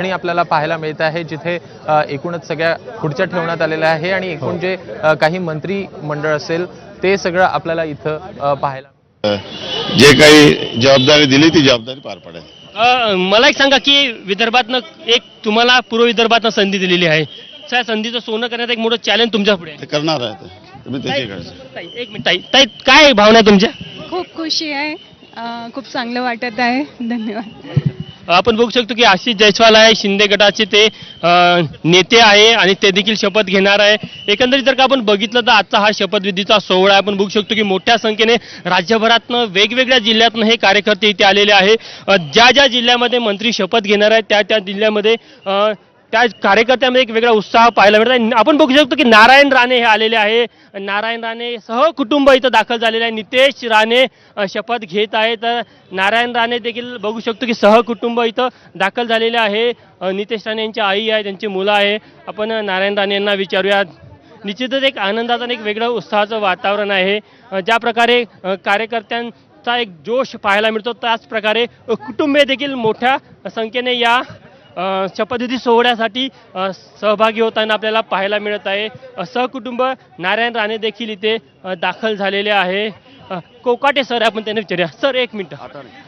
आणि आपल्याला पाहायला मिळत आहे जिथे एकूणच सगळ्या खुर्च्या ठेवण्यात आलेल्या आहे आणि एकूण जे काही मंत्री मंडळ असेल ते सगळं आपल्याला इथं पाहायला जे काही जबाबदारी दिली ती जबाबदारी पार पडेल। मला एक सांगा की विदर्भातनं एक तुम्हाला पूर्व विदर्भातनं संधी दिलेली आहे, त्या संधीचं सोनं करण्याचं एक मोठं चॅलेंज तुमच्या पुढे आहे। ते करणार आहे तुम्ही त्याची काळजी। ताई, एक मिनिट ताई, काय भावना आहे तुमच्या? खूप खुशी आहे, खूप चांगलं वाटत आहे। धन्यवाद। आपण बघू शकतो की आशिष जयस्वाल आहे, शिंदे गटाचे ते नेते आहे आणि ते देखील शपथ घेणार आहे। एकंदरीत जर का आपण बघितलं तर आजचा हा शपथविधीचा सोहळा आपण बघू शकतो की मोठ्या संख्येने राज्यभरातनं वेगवेगळ्या जिल्ह्यातनं हे कार्यकर्ते इथे आलेले आहे। ज्या ज्या जिल्ह्यामध्ये मंत्री शपथ घेणार आहेत त्या त्या जिल्ह्यामध्ये त्या कार्यकर्त्यांमध्ये एक वेगळा उत्साह पाहायला मिळत आहे। आपण बघू शकतो की नारायण राणे हे आलेले आहे, नारायण राणे सहकुटुंब इथं दाखल झालेले आहे। नितेश राणे शपथ घेत आहेत, नारायण राणे देखील बघू शकतो की सहकुटुंब इथं दाखल झालेले आहे। नितेश राणे यांची आई आहे, त्यांची मुलं आहे। आपण नारायण राणे यांना विचारूयात। निश्चितच एक आनंदाचं आणि एक वेगळं उत्साहाचं वातावरण आहे। ज्या प्रकारे कार्यकर्त्यांचा एक जोश पाहायला मिळतो त्याच प्रकारे कुटुंबीय देखील मोठ्या संख्येने या शपथविधी सोहळ्यासाठी सहभागी होताना आपल्याला पाहायला मिळत आहे। सहकुटुंब नारायण राणे देखील इथे दाखल झालेले आहे। कोकाटे सर आपण त्यांना विचारूया। सर एक मिनिट,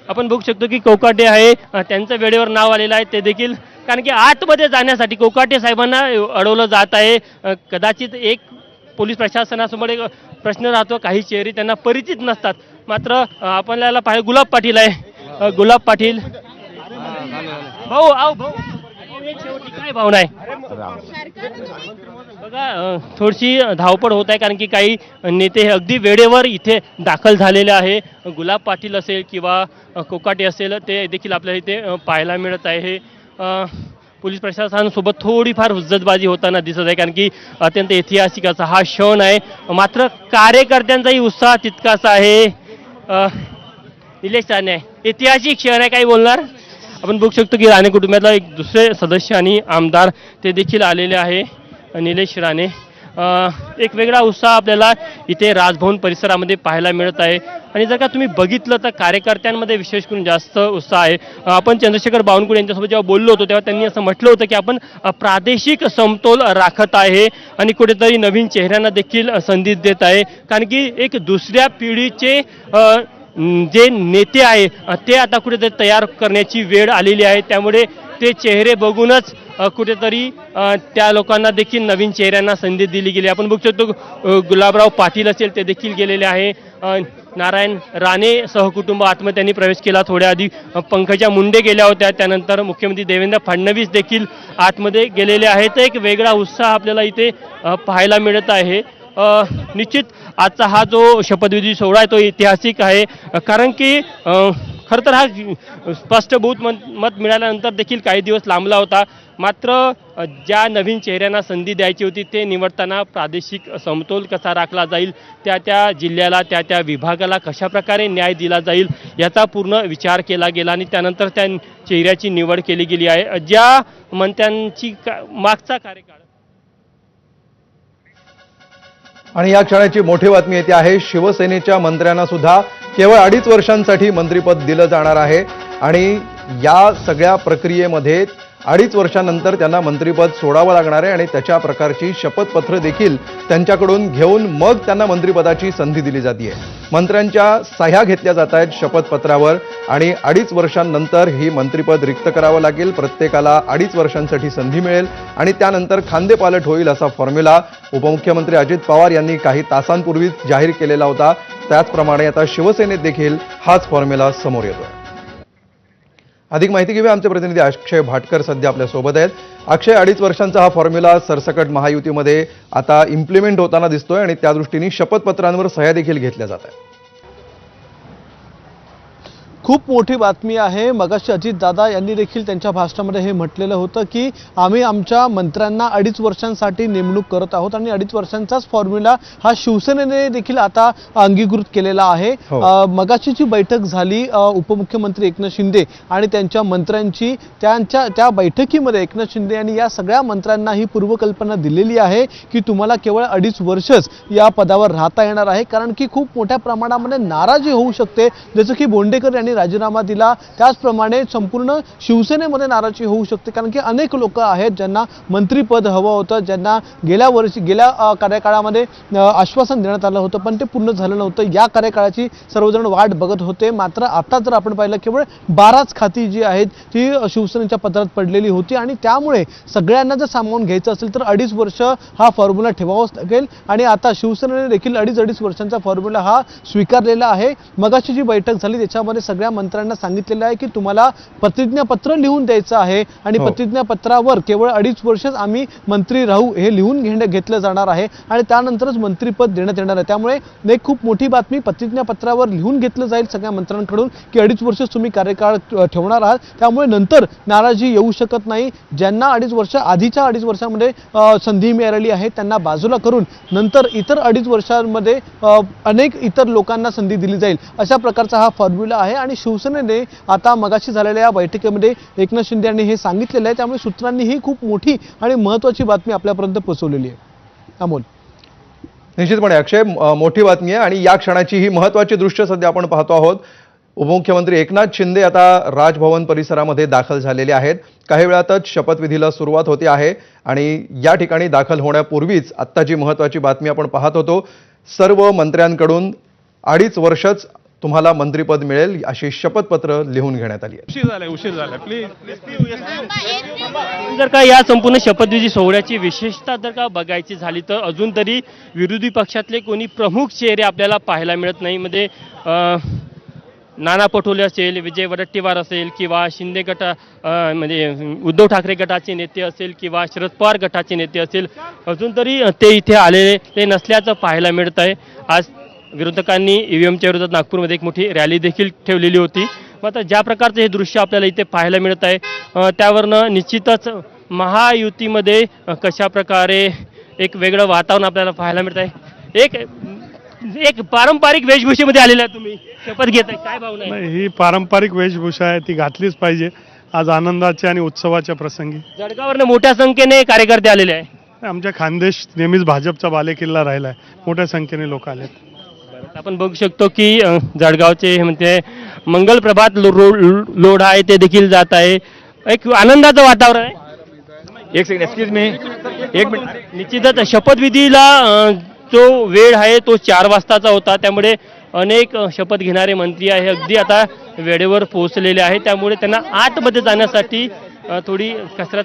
आपण बघू शकतो की कोकाटे आहे, त्यांचं वेळेवर नाव आलेलं आहे। ते देखील कारण की आतमध्ये जाण्यासाठी कोकाटे साहेबांना अडवलं जात आहे। कदाचित एक पोलीस प्रशासनासमोर एक प्रश्न राहतो, काही चेहरे त्यांना परिचित नसतात। मात्र आपल्याला पाहिजे गुलाब पाटील आहे, गुलाब पाटील भाऊ आओ भाऊ, शेवटी काय भावना आहे बघा? थोडीशी धावपळ होत आहे कारण की काही नेते अगदी वेळेवर इथे दाखल झालेले आहे। गुलाब पाटील असेल किंवा कोकाटे असेल ते देखील आपल्याला इथे पाहायला मिळत आहे। पोलीस प्रशासनासोबत थोडीफार हुज्जतबाजी होताना दिसत आहे कारण की अत्यंत ऐतिहासिक असा हा क्षण आहे। मात्र कार्यकर्त्यांचाही उत्साह तितकाच आहे। निलेश राणे ऐतिहासिक क्षण आहे, काही बोलणार? आपण बघू शकतो की राणे कुटुंबातला एक दुसरे सदस्य आणि आमदार ते देखील आलेले आहे, निलेश राणे। एक वेगळा उत्साह आपल्याला इथे राजभवन परिसरामध्ये पाहायला मिळत आहे। आणि जर का तुम्ही बघितलं तर कार्यकर्त्यांमध्ये विशेष करून जास्त उत्साह आहे। आपण चंद्रशेखर बावनकुळे यांच्यासोबत जेव्हा बोललो होतो तेव्हा त्यांनी असं म्हटलं होतं की आपण प्रादेशिक समतोल राखत आहे आणि कुठेतरी नवीन चेहऱ्यांना देखील संधी देत आहे। कारण की एक दुसऱ्या पिढीचे जे नेते आहे ते आता कुठेतरी तयार करण्याची वेळ आलेली आहे। त्यामुळे ते चेहरे बघूनच कुठेतरी त्या लोकांना देखील नवीन चेहऱ्यांना संधी दिली गेली। आपण बघू शकतो गुलाबराव पाटील असेल ते देखील गेलेले आहे। नारायण राणे सहकुटुंब आतमध्ये त्यांनी प्रवेश केला। थोड्या आधी पंकजा मुंडे गेल्या होत्या, त्यानंतर मुख्यमंत्री देवेंद्र फडणवीस देखील आतमध्ये गेलेले आहेत। एक वेगळा उत्साह आपल्याला इथे पाहायला मिळत आहे। निश्चित आजचा हा जो शपथविधी सोहळा आहे तो ऐतिहासिक आहे कारण की खरं तर हा स्पष्ट बहुमत मिळाल्यानंतर देखील काही दिवस लांबला होता। मात्र ज्या नवीन चेहऱ्यांना संधी द्यायची होती ते निवडताना प्रादेशिक समतोल कसा राखला जाईल, त्या त्या जिल्ह्याला त्या त्या विभागाला कशाप्रकारे न्याय दिला जाईल याचा पूर्ण विचार केला गेला आणि त्यानंतर त्या चेहऱ्याची निवड केली गेली आहे। ज्या मंत्र्यांची मागचा कार्यकाळ आणि या क्षणाची मोठी बातमी येते आहे, शिवसेनेच्या मंत्र्यांना सुद्धा केवळ 2.5 वर्षांसाठी मंत्रिपद दिलं जाणार आहे आणि या सगळ्या प्रक्रियेमध्ये 2.5 वर्षांनंतर त्यांना मंत्रिपद सोडावं लागणार आहे आणि त्याच्या प्रकारची शपथपत्र देखील त्यांच्याकडून घेऊन मग त्यांना मंत्रिपदाची संधी दिली जाते। मंत्र्यांच्या सह्या घेतल्या जात आहेत शपथपत्रावर आणि 2.5 वर्षांनंतर ही मंत्रिपद रिक्त करावं लागेल। प्रत्येकाला 2.5 वर्षांसाठी संधी मिळेल आणि त्यानंतर खांदेपालट होईल असा फॉर्म्युला उपमुख्यमंत्री अजित पवार यांनी काही तासांपूर्वीच जाहीर केलेला होता। त्याचप्रमाणे आता शिवसेनेत देखील हाच फॉर्म्युला समोर येतोय। अधिक माहिती घेऊया, आमचे प्रतिनिधी अक्षय भाटकर सध्या आपल्या सोबत आहेत। अक्षय, 2.5 वर्षांचा हा फॉर्म्युला सरसकट महायुतीमध्ये आता इम्प्लिमेंट होताना दिसतोय आणि त्या दृष्टीने शपथपत्रांवर सह्या देखील घेतल्या जात आहेत। खूप मोठी बातमी आहे। मगाशी अजितदादा यांनी देखील त्यांच्या भाषणामध्ये हे म्हटलेलं होतं की आम्ही आमच्या मंत्र्यांना 2.5 वर्षांसाठी नेमणूक करत आहोत आणि 2.5 वर्षांचाच फॉर्म्युला हा शिवसेनेने देखील आता अंगीकृत केलेला आहे। मगाशी जी बैठक झाली उपमुख्यमंत्री एकनाथ शिंदे आणि त्यांच्या मंत्र्यांची, त्या बैठकीमध्ये एकनाथ शिंदे यांनी या सगळ्या मंत्र्यांना ही पूर्वकल्पना दिलेली आहे की तुम्हाला केवळ 2.5 वर्षच या पदावर राहता येणार आहे कारण की खूप मोठ्या प्रमाणामध्ये नाराजी होऊ शकते। जसं की बोंडेकर यांनी त्यांनी राजीनामा दिला, त्याचप्रमाणे संपूर्ण शिवसेनेमध्ये नाराजी होऊ शकते, कारण की अनेक लोक आहेत ज्यांना मंत्रीपद हवं होतं, ज्यांना गेल्या कार्यकाळामध्ये आश्वासन देण्यात आलं होतं पण ते पूर्ण झालं नव्हतं. या कार्यकाळाची सर्वजण वाट बघत होते. मात्र आता जर आपण पाहिलं केवळ 12च खाती जी आहेत ती शिवसेनेच्या पदरात पडलेली होती आणि त्यामुळे सगळ्यांना जर सामावून घ्यायचं असेल तर 2.5 वर्ष हा फॉर्म्युला ठेवावाच लागेल आणि आता शिवसेनेने देखील 2.5 वर्षांचा फॉर्म्युला हा स्वीकारलेला आहे. मगाशी जी बैठक झाली त्याच्यामध्ये सगळ्या मंत्र्यांना सांगितलेलं आहे की तुम्हाला प्रतिज्ञापत्र लिहून द्यायचं आहे आणि प्रतिज्ञापत्रावर केवळ 2.5 वर्षच आम्ही मंत्री राहू हे लिहून घेतलं जाणार आहे आणि त्यानंतरच मंत्रीपद देण्यात येणार आहे. त्यामुळे एक खूप मोठी बातमी, प्रतिज्ञापत्रावर लिहून घेतलं जाईल सगळ्या मंत्र्यांकडून की 2.5 वर्ष तुम्ही कार्यकाळ ठेवणार आहात. त्यामुळे नंतर नाराजी येऊ शकत नाही. ज्यांना 2.5 वर्ष आधीच्या 2.5 वर्षामध्ये संधी मिळालेली आहे त्यांना बाजूला करून नंतर इतर 2.5 वर्षांमध्ये अनेक इतर लोकांना संधी दिली जाईल, अशा प्रकारचा हा फॉर्म्युला आहे. आणि शिवसेनेने आता मगाशी झालेल्या या बैठकीमध्ये एकनाथ शिंदे यांनी हे सांगितलेलं आहे. त्यामुळे सूत्रांनी ही खूप मोठी आणि महत्त्वाची बातमी आपल्यापर्यंत पोहोचवलेली आहे. अमोल. निश्चितपणे अक्षय, मोठी बातमी आहे आणि या क्षणाची ही महत्त्वाची दृश्य सध्या आपण पाहतो आहोत. उपमुख्यमंत्री एकनाथ शिंदे आता राजभवन परिसरामध्ये दाखल झालेले आहेत. काही वेळातच शपथविधीला सुरुवात होते आहे आणि या ठिकाणी दाखल होण्यापूर्वीच आत्ता जी महत्त्वाची बातमी आपण पाहत होतो, सर्व मंत्र्यांकडून 2.5 वर्षच तुम्हाला मंत्रिपद मिळेल अशी शपथपत्र लिहून घेण्यात आली आहे. उशीर झाला प्लीज. जर का या संपूर्ण शपथविधी सोहळ्याची विशेषता जर का बघायची झाली तर अजून तरी विरोधी पक्षातले कोणी प्रमुख चेहरे आपल्याला पाहायला मिळत नाही. म्हणजे नाना पटोले असेल, विजय वडेट्टीवार असेल किंवा शिंदे गटा म्हणजे उद्धव ठाकरे गटाचे नेते असेल किंवा शरद पवार गटाचे नेते असेल, अजून तरी ते इथे आलेले नसल्याचं पाहायला मिळत आहे. आज विरोधकांनी ईव्हीएमच्या विरोधात नागपूरमध्ये एक मोठी रॅली देखील ठेवलेली होती. मात्र ज्या प्रकारचं हे दृश्य आपल्याला इथे पाहायला मिळत आहे त्यावरनं निश्चितच महायुतीमध्ये कशा प्रकारे एक वेगळं वातावरण आपल्याला पाहायला मिळत आहे. एक पारंपरिक वेशभूषेमध्ये आलेला आहे, तुम्ही शपथ घेत आहे, काय भावना आहे? नाही, ही पारंपरिक वेशभूषा आहे, ती घातलीच पाहिजे आज आनंदाच्या आणि उत्सवाच्या प्रसंगी. जळगाववरनं मोठ्या संख्येने कार्यकर्ते आलेले आहे. आमच्या खानदेश नेहमीच भाजपचा बालेकिल्ला राहिला आहे, मोठ्या संख्येने लोक आलेत. आपण बघू शकतो की जळगावचे म्हणजे मंगल प्रभात लोढा आहे ते देखील जात आहे. एक आनंदाचं वातावरण आहे. एक सेकंड, एक्सक्यूज मी, एक मिनिट. निश्चितच शपथविधीला जो वेळ आहे तो 4 वाजताचा होता, त्यामुळे अनेक शपथ घेणारे मंत्री आहे अगदी आता वेळेवर पोहोचलेले आहे. त्यामुळे त्यांना आतमध्ये जाण्यासाठी थोडी कसरत